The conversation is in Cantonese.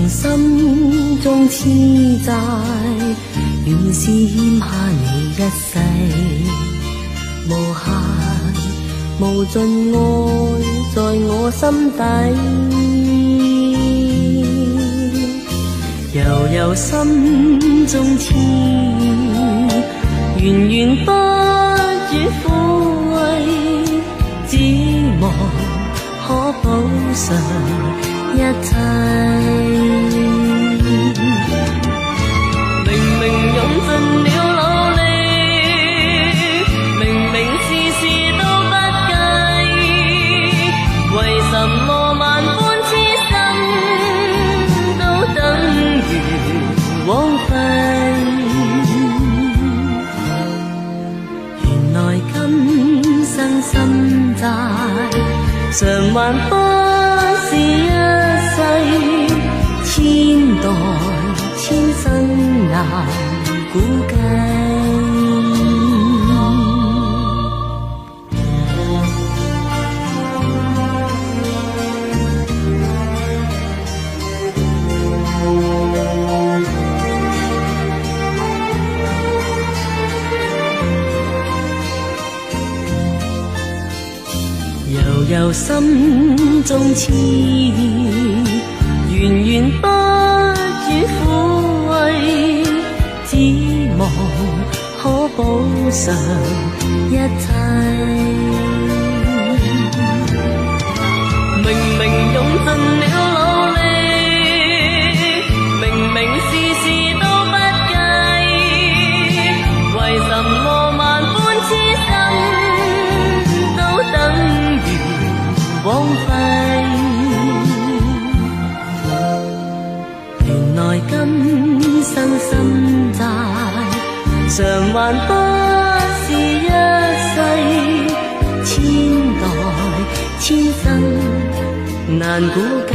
心中痴債，原是欠下你一世，無限無盡愛在我心底，悠悠心中痴意，源源不絕撫慰，只望可補償一切。明明用盡了努力，明明事事都不計，為什麼萬般痴心都等於枉費？原來今生心債償還不是一世，千代千生難估計。悠悠心中痴意，源源不絕撫慰，只望可補償一切。明明用盡了努力，明明事事都不計，為什麼萬般痴心都等於枉費？原來今生心債償還不是一世，千代千生難估計。